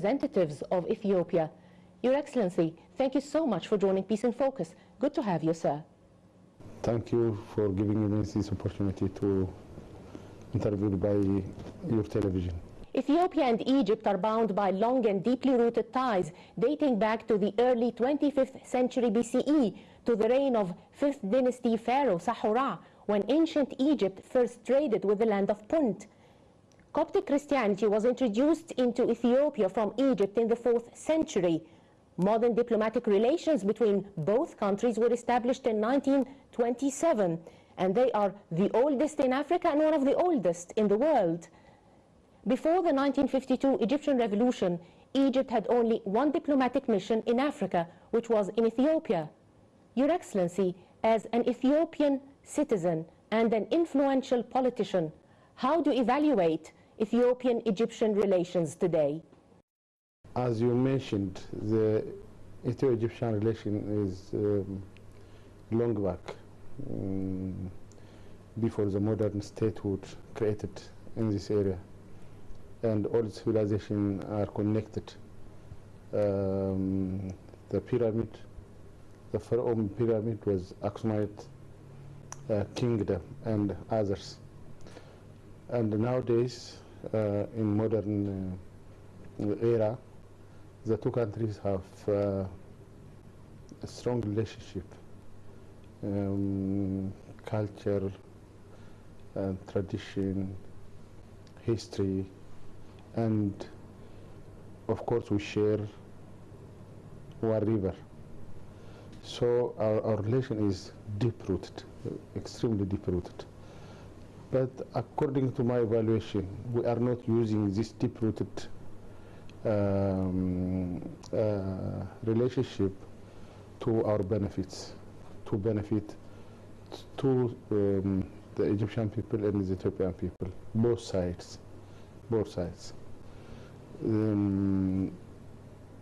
representatives of Ethiopia. Your Excellency, thank you so much for joining Peace in Focus. Good to have you, sir. Thank you for giving me this opportunity to interview by your television. Ethiopia and Egypt are bound by long and deeply rooted ties dating back to the early 25th century BCE, to the reign of 5th dynasty pharaoh Sahura, when ancient Egypt first traded with the land of Punt. Coptic Christianity was introduced into Ethiopia from Egypt in the 4th century. Modern diplomatic relations between both countries were established in 1927, and they are the oldest in Africa and one of the oldest in the world. Before the 1952 Egyptian Revolution, Egypt had only one diplomatic mission in Africa, which was in Ethiopia. Your Excellency, as an Ethiopian citizen and an influential politician, how do you evaluate Ethiopian-Egyptian relations today? As you mentioned, the Ethio-Egyptian relation is long back, before the modern statehood created in this area, and all civilizations are connected. The pyramid, the Pharaoh pyramid was Aksumite kingdom and others. And nowadays, in modern era, the two countries have a strong relationship, culture, tradition, history, and of course we share one river. So our relation is deep-rooted, extremely deep-rooted. But according to my evaluation, we are not using this deep-rooted relationship to our benefits, to benefit to the Egyptian people and the Ethiopian people, both sides.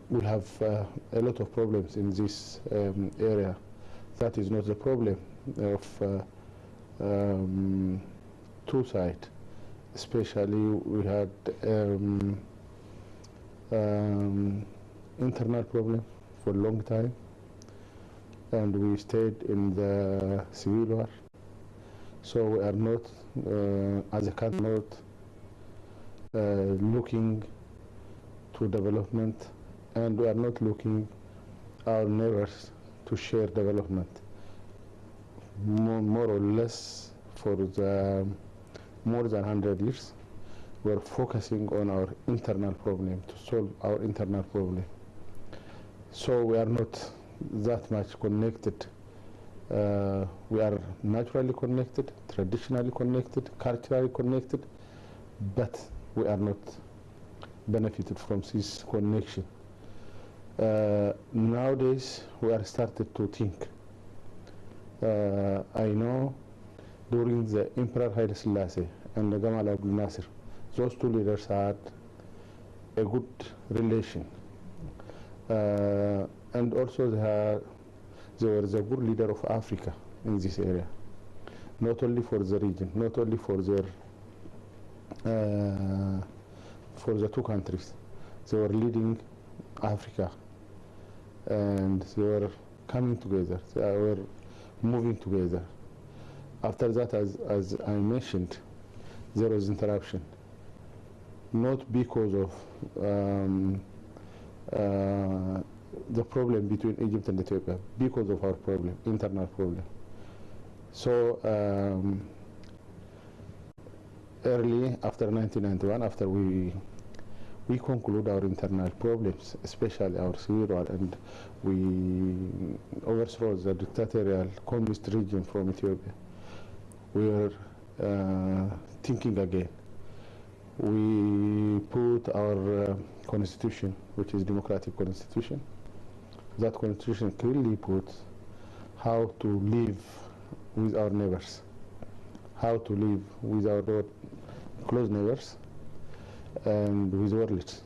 We have a lot of problems in this area. That is not the problem of two sides. Especially we had internal problem for a long time, and we stayed in the civil war. So we are not, as a country, not looking to development, and we are not looking our neighbors to share development. More or less for the more than 100 years, we are focusing on our internal problem, to solve our internal problem. So we are not that much connected. We are naturally connected, traditionally connected, culturally connected, but we are not benefited from this connection. Nowadays, we are started to think. I know during the Emperor Haile Selassie and the Gamal Abdel Nasser, those two leaders had a good relation. And also they were the good leader of Africa in this area, not only for the region, not only for their for the two countries. They were leading Africa, and they were coming together, they were moving together. After that, as I mentioned, there was interruption, not because of the problem between Egypt and Ethiopia, because of our problem, internal problem. So early after 1991, after we conclude our internal problems, especially our civil war, and we overthrow the dictatorial communist regime from Ethiopia, we were thinking again. We put our constitution, which is democratic constitution. That constitution clearly puts how to live with our neighbors, how to live with our close neighbors and with worlds.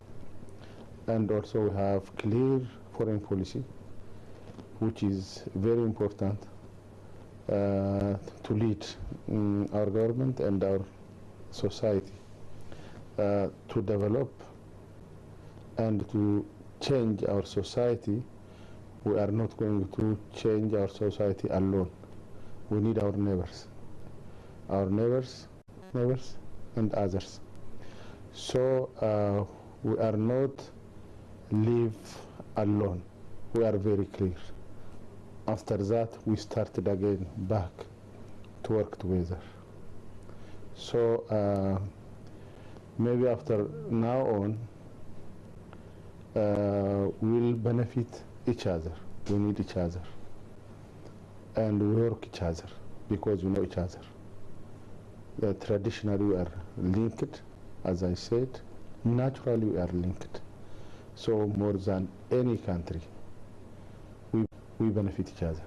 And also we have clear foreign policy, which is very important to lead our government and our society to develop and to change our society, we are not going to change our society alone. We need our neighbors, and others. So we are not live alone. We are very clear. After that, we started again back to work together. So maybe after now on, we'll benefit each other. We need each other, and we work each other because we know each other. Traditionally, we are linked, as I said. Naturally, we are linked. So more than any country, we benefit each other.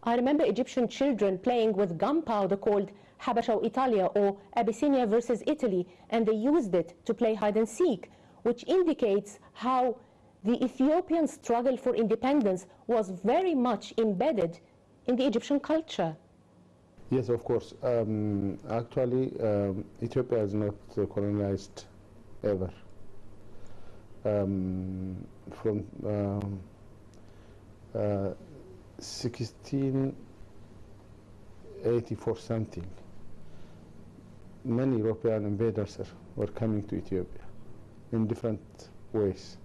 I remember Egyptian children playing with gunpowder called Habasha Italia, or Abyssinia versus Italy, and they used it to play hide and seek, which indicates how the Ethiopian struggle for independence was very much embedded in the Egyptian culture. Yes, of course. Actually, Ethiopia is not colonized ever. From 1684 something, many European invaders were coming to Ethiopia in different ways.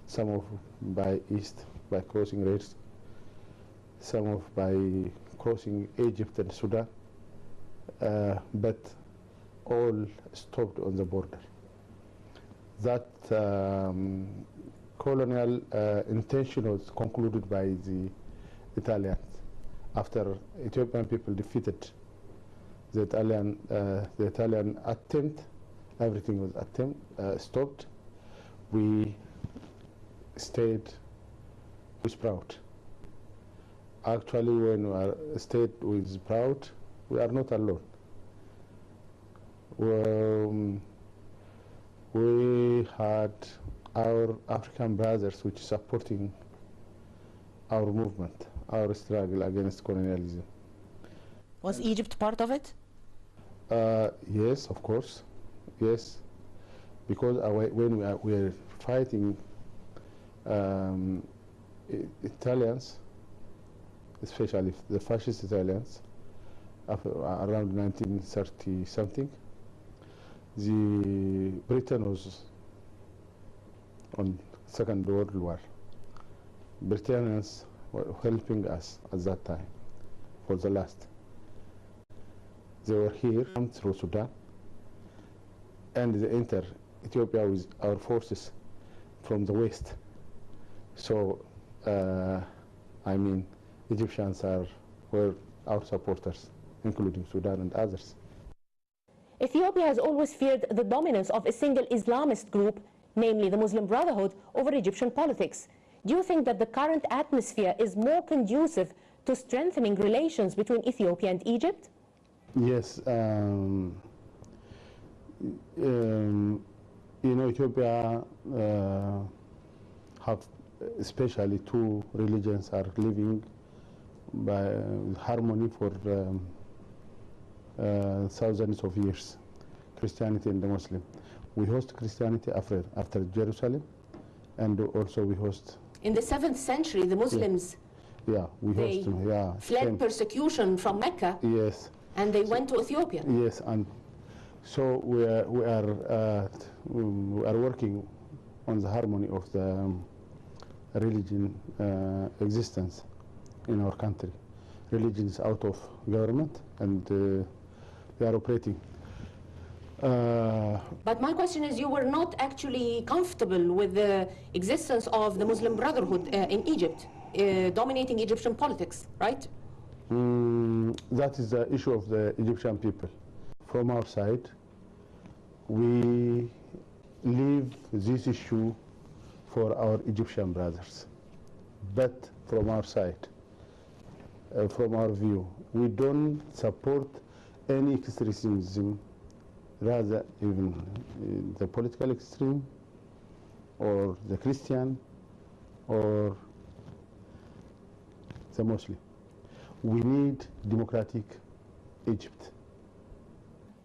Some of by east, by crossing raids, some of by crossing Egypt and Sudan, but all stopped on the border. That colonial intention was concluded by the Italians after Ethiopian people defeated the Italian attempt. Everything was stopped. We stayed with proud. Actually, when we are stayed with proud, we are not alone. We had our African brothers which supporting our movement, our struggle against colonialism. Was Egypt part of it? Yes, of course, yes, because when we were fighting Italians, especially the fascist Italians, around 1930 something, the Britain was on Second World War. Britons were helping us at that time for the last. They were here through Sudan, and they enter Ethiopia with our forces from the west. So, I mean, Egyptians were our supporters, including Sudan and others. Ethiopia has always feared the dominance of a single Islamist group, namely the Muslim Brotherhood, over Egyptian politics. Do you think that the current atmosphere is more conducive to strengthening relations between Ethiopia and Egypt? Yes. Ethiopia have especially two religions are living by harmony for thousands of years, Christianity and the Muslim. We host Christianity after Jerusalem, and also we host... In the 7th century, the Muslims fled persecution from Mecca. Yes. And they went to Ethiopia. Yes, and so we are working on the harmony of the religion existence in our country. Religion is out of government, and they are operating. But my question is, you were not actually comfortable with the existence of the Muslim Brotherhood in Egypt, dominating Egyptian politics, right? That is the issue of the Egyptian people. From our side, we leave this issue for our Egyptian brothers. But from our side, from our view, we don't support any extremism, rather even the political extreme or the Christian or the Muslim. We need democratic Egypt.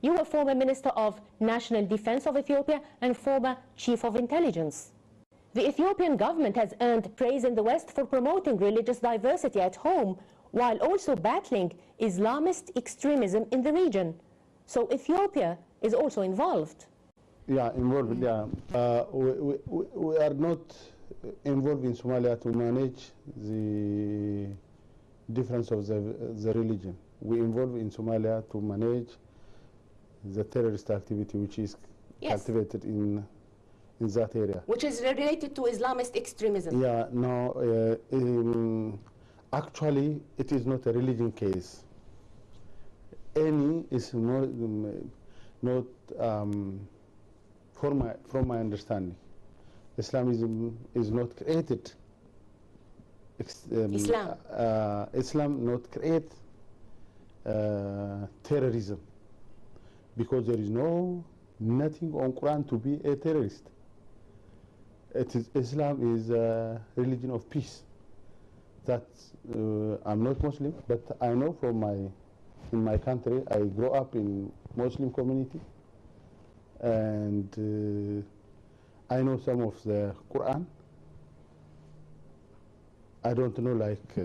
You were former Minister of National Defense of Ethiopia and former Chief of Intelligence. The Ethiopian government has earned praise in the West for promoting religious diversity at home, while also battling Islamist extremism in the region. So Ethiopia is also involved. Yeah, involved, yeah. We are not involved in Somalia to manage the difference of the religion. We involved in Somalia to manage the terrorist activity which is cultivated in that area. Which is related to Islamist extremism. Yeah, no, actually it is not a religion case. Any is not from my understanding. Islamism is not created. Islam not create terrorism, because there is nothing on Quran to be a terrorist. Islam is a religion of peace. That I'm not Muslim, but I know in my country, I grew up in Muslim community, and I know some of the Quran. I don't know like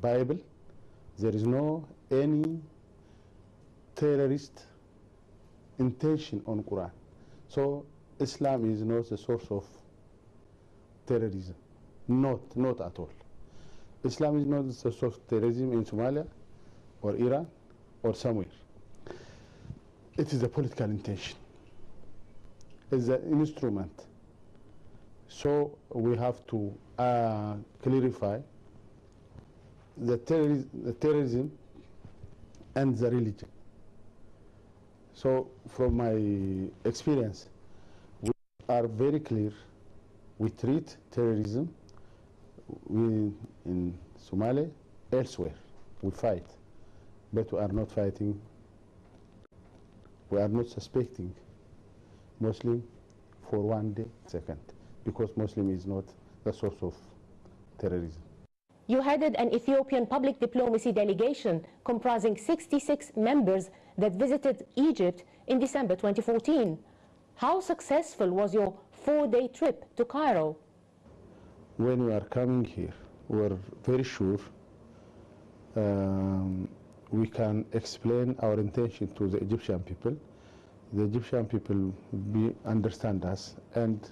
Bible. There is no any terrorist intention on Quran. So Islam is not the source of terrorism. Not at all. Islam is not the source of terrorism in Somalia or Iran or somewhere. It is a political intention. It's an instrument. So we have to clarify the terrorism and the religion. So from my experience, we are very clear. We treat terrorism in Somalia, elsewhere. We fight, but we are not fighting. We are not suspecting Muslim for one day, second, because Muslim is not the source of terrorism. You headed an Ethiopian public diplomacy delegation comprising 66 members that visited Egypt in December 2014. How successful was your 4-day trip to Cairo? When we are coming here, we are very sure we can explain our intention to the Egyptian people. The Egyptian people understand us, and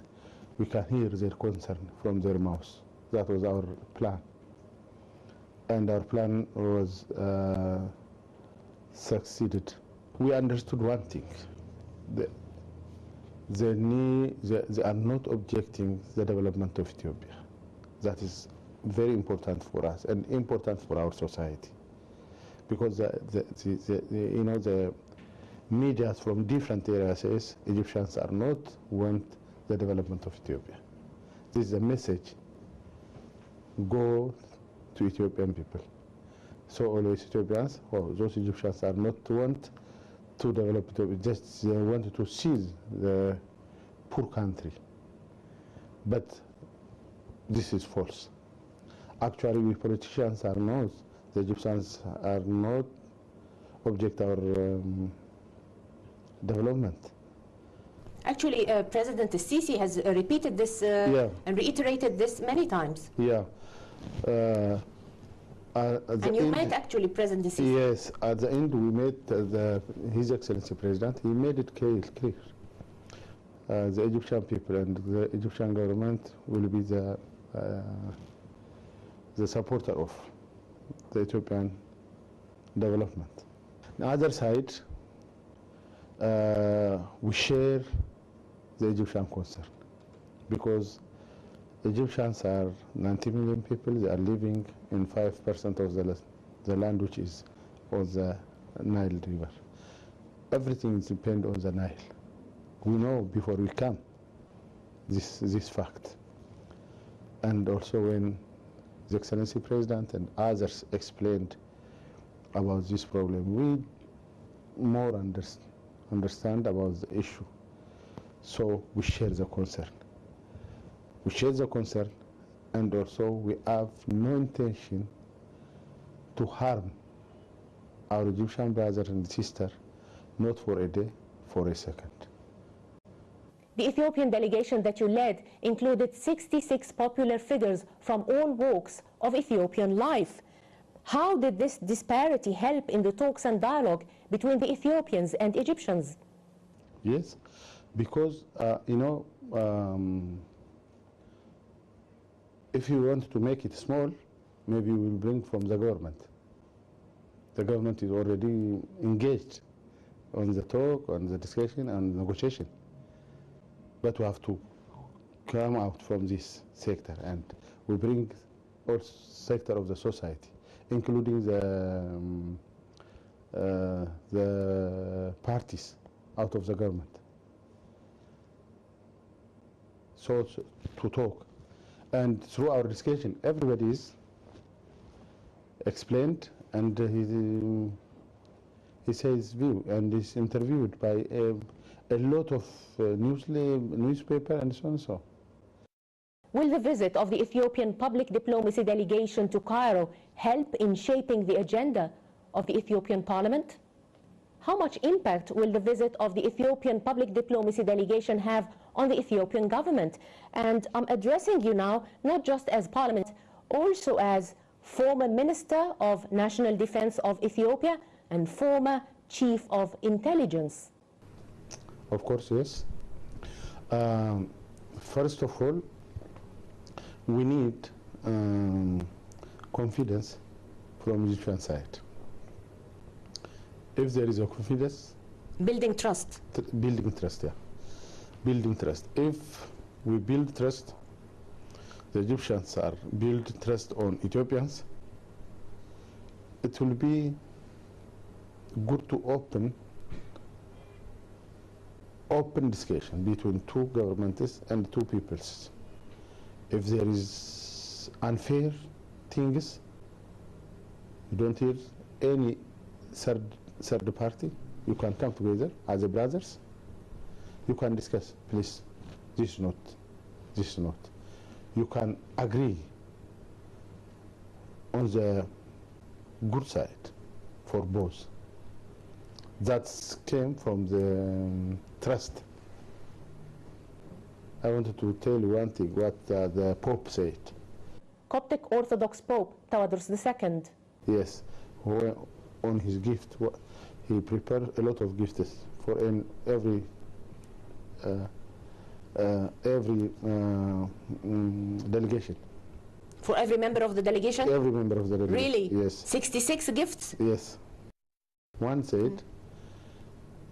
we can hear their concern from their mouths. That was our plan. And our plan was succeeded. We understood one thing. They are not objecting the development of Ethiopia. That is very important for us and important for our society, because the media from different areas says Egyptians are not want the development of Ethiopia. This is a message go to Ethiopian people. So always Ethiopians, those Egyptians are not want to develop Ethiopia, just they want to seize the poor country. But this is false. Actually, we politicians are not, the Egyptians are not object our development. Actually, President Sisi has repeated this and reiterated this many times. Yeah. And you met actually President Sisi. Yes, at the end we met His Excellency President. He made it clear. The Egyptian people and the Egyptian government will be the supporter of the Ethiopian development. On the other side, we share the Egyptian concern, because Egyptians are 90 million people. They are living in 5% of the land which is on the Nile River. Everything depends on the Nile. We know before we come this fact. And also when the Excellency President and others explained about this problem, we more understand about the issue. So we share the concern. We share the concern, and also we have no intention to harm our Egyptian brothers and sisters, not for a day, for a second. The Ethiopian delegation that you led included 66 popular figures from all walks of Ethiopian life. How did this disparity help in the talks and dialogue between the Ethiopians and Egyptians? Yes, because, if you want to make it small, maybe we'll bring from the government. The government is already engaged on the talk, on the discussion and negotiation. But we have to come out from this sector, and we bring all sector of the society, including the parties out of the government. So to talk. And through our discussion, everybody is explained, and he says his view, and is interviewed by a lot of newspaper and so on and so. Will the visit of the Ethiopian public diplomacy delegation to Cairo help in shaping the agenda of the Ethiopian parliament? How much impact will the visit of the Ethiopian public diplomacy delegation have on the Ethiopian government? And I'm addressing you now not just as parliament, also as former Minister of National Defense of Ethiopia and former Chief of Intelligence. Of course, yes. First of all, we need confidence from Egyptian side. If there is a confidence, building trust. Building trust, yeah. Building trust. If we build trust, the Egyptians are build trust on Ethiopians, it will be good to open discussion between two governments and two peoples. If there is unfair things, you don't hear any third party, you can come together as a brothers, you can discuss, please, this is not. You can agree on the good side for both. That came from the trust. I wanted to tell you one thing, what the Pope said. Coptic Orthodox Pope Tawadros II. Yes, on his gift, he prepared a lot of gifts for every delegation. For every member of the delegation? Every member of the delegation. Really? Yes. 66 gifts? Yes. One said,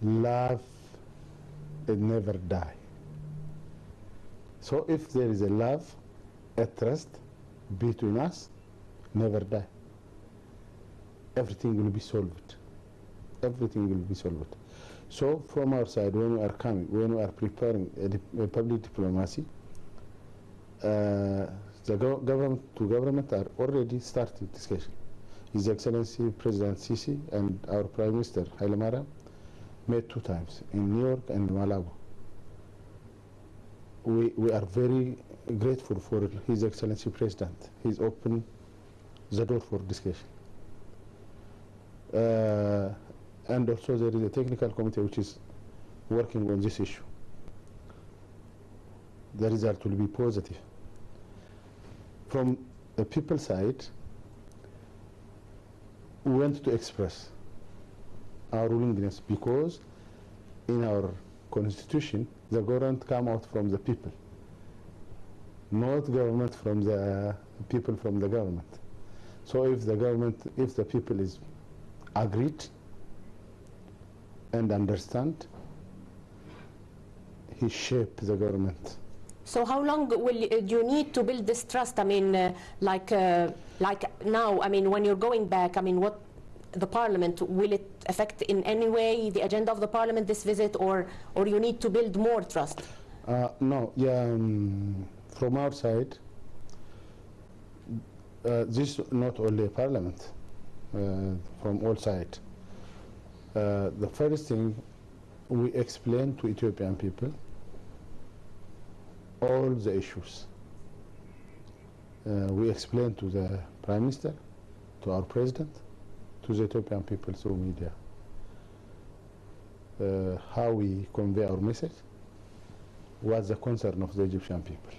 love it never die. So if there is a love, a trust between us, never die. Everything will be solved. Everything will be solved. So from our side, when we are coming, when we are preparing a public diplomacy, the government to government are already starting discussion. His Excellency President Sisi and our Prime Minister Haile Mariam met 2 times in New York and Malabo. We are very grateful for His Excellency President. He's opened the door for discussion. And also there is a technical committee which is working on this issue. The result will be positive. From the people side, we want to express our willingness because in our constitution, the government come out from the people, not government from the people from the government. So if the people is agreed and understand, he shape the government. So how long do you need to build this trust? I mean, like now, I mean, when you're going back, I mean, what the parliament, will it affect in any way the agenda of the parliament, this visit, or you need to build more trust? No, yeah, from our side, this not only a parliament, from all sides. The first thing, we explain to Ethiopian people all the issues. We explain to the Prime Minister, to our President, to the Ethiopian people through media, how we convey our message, was the concern of the Egyptian people.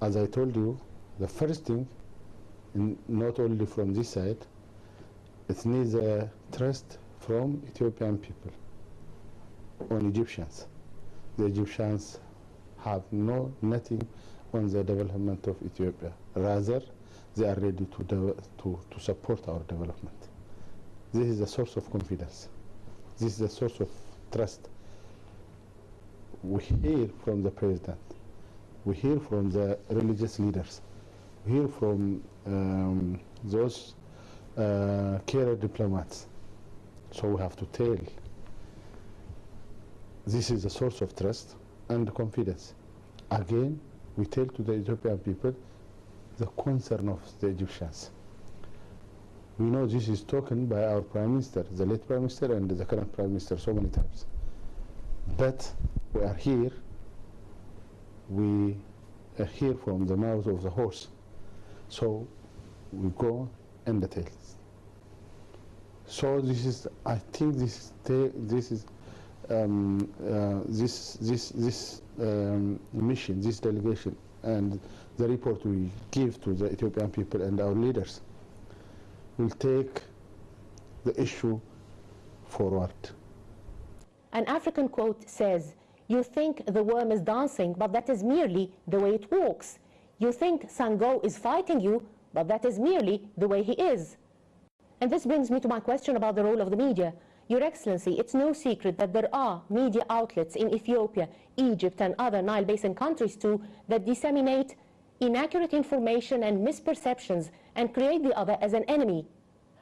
As I told you, the first thing, not only from this side, it needs a trust from Ethiopian people on Egyptians. The Egyptians have nothing on the development of Ethiopia. Rather, they are ready to support our development. This is a source of confidence. This is a source of trust. We hear from the president. We hear from the religious leaders. We hear from those career diplomats. So we have to tell. This is a source of trust and confidence. Again, we tell to the Ethiopian people the concern of the Egyptians. We know this is spoken by our Prime Minister, the late Prime Minister and the current Prime Minister so many times. But we are here, we hear from the mouth of the horse. So we go in details. So this is, I think this mission, this delegation, and the report we give to the Ethiopian people and our leaders will take the issue forward. An African quote says, "You think the worm is dancing, but that is merely the way it walks. You think Sango is fighting you, but that is merely the way he is." And this brings me to my question about the role of the media. Your Excellency, it's no secret that there are media outlets in Ethiopia, Egypt, and other Nile Basin countries too that disseminate inaccurate information and misperceptions and create the other as an enemy.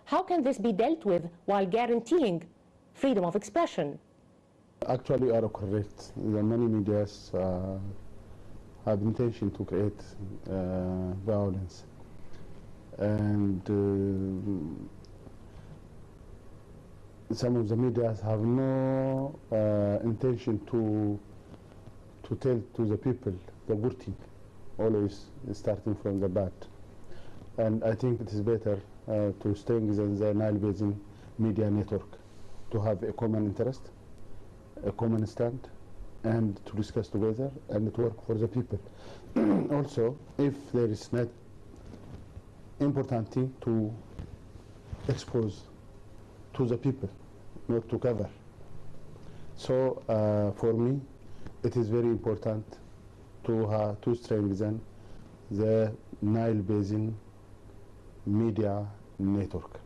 How can this be dealt with while guaranteeing freedom of expression? Actually, you are correct. The many medias have intention to create violence, and some of the medias have no intention to tell to the people the good thing, always starting from the bad. And I think it is better to strengthen the Nile Basin media network, to have a common interest, a common stand, and to discuss together and to work for the people. Also, if there is not important thing to expose to the people, not to cover. So for me, it is very important to strengthen the Nile Basin media network.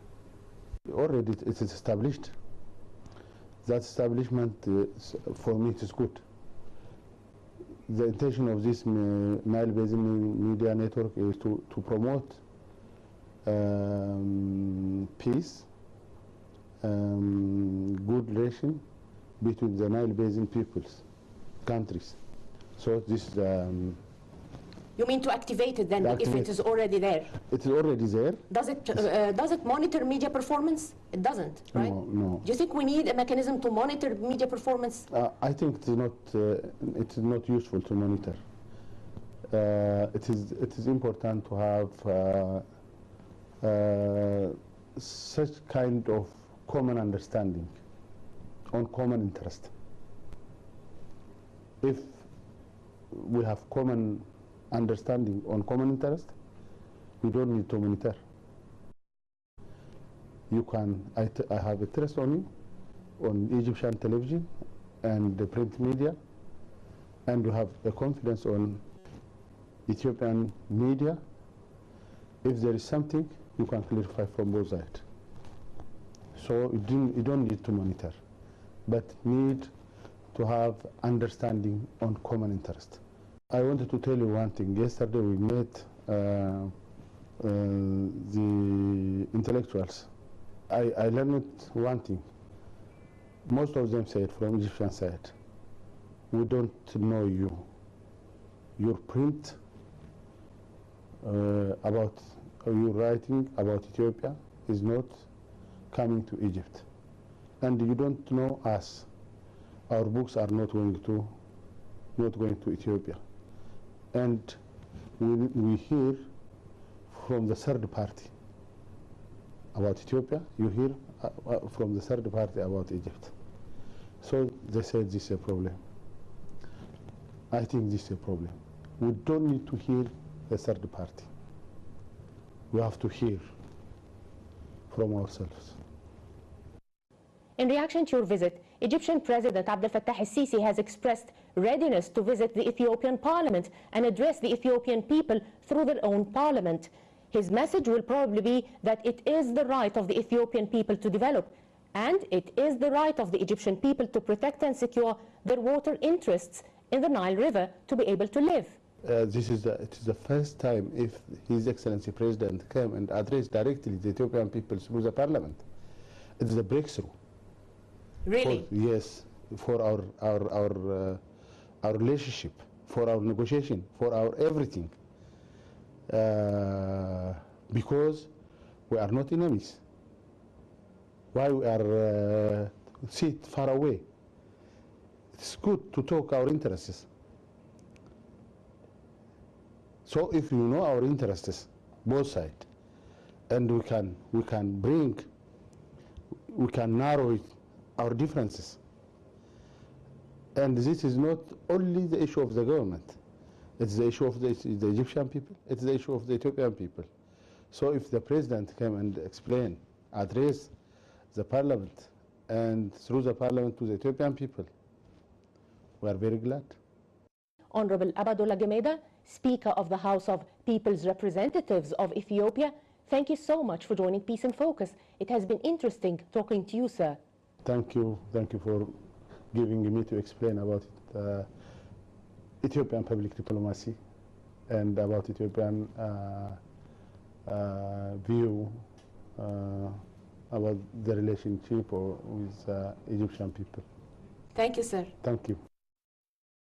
Already it is established. That establishment, for me, it is good. The intention of this Nile Basin media network is to promote peace, good relation between the Nile Basin peoples, countries. So this is You mean to activate it then, if it is already there? It is already there. Does it monitor media performance? It doesn't, right? No. Do you think we need a mechanism to monitor media performance? I think it is not useful to monitor. It is important to have such kind of common understanding on common interest. If we have common understanding on common interest, we don't need to monitor. You can, I have a trust on you, on Egyptian television and the print media, and you have a confidence on Ethiopian media. If there is something, you can clarify from both sides. So you don't need to monitor, but need to have understanding on common interest. I wanted to tell you one thing. Yesterday we met the intellectuals. I learned one thing. Most of them said from Egyptian side, we don't know you. Your print about your writing about Ethiopia is not coming to Egypt, and you don't know us. Our books are not going to Ethiopia, and we hear from the third party about Ethiopia. You hear from the third party about Egypt. So they said this is a problem. I think this is a problem. We don't need to hear a third party. We have to hear from ourselves. In reaction to your visit, Egyptian President Abdel Fattah el-Sisi has expressed readiness to visit the Ethiopian parliament and address the Ethiopian people through their own parliament. His message will probably be that it is the right of the Ethiopian people to develop, and it is the right of the Egyptian people to protect and secure their water interests in the Nile River to be able to live. It is the first time if His Excellency President came and addressed directly the Ethiopian people through the parliament. It's a breakthrough. Really? Yes, for our relationship, for our negotiation, for our everything. Because we are not enemies. Why we are sit far away? It's good to talk our interests. So if you know our interests, both sides, and we can narrow it, our differences. And this is not only the issue of the government. It's the issue of the Egyptian people. It's the issue of the Ethiopian people. So if the president came and explain, address the parliament, and through the parliament to the Ethiopian people, we are very glad. Honorable Abadula Gemeda, Speaker of the House of People's Representatives of Ethiopia, thank you so much for joining Peace in Focus. It has been interesting talking to you, sir. Thank you for giving me to explain about Ethiopian public diplomacy and about Ethiopian view about the relationship with Egyptian people. Thank you, sir. Thank you.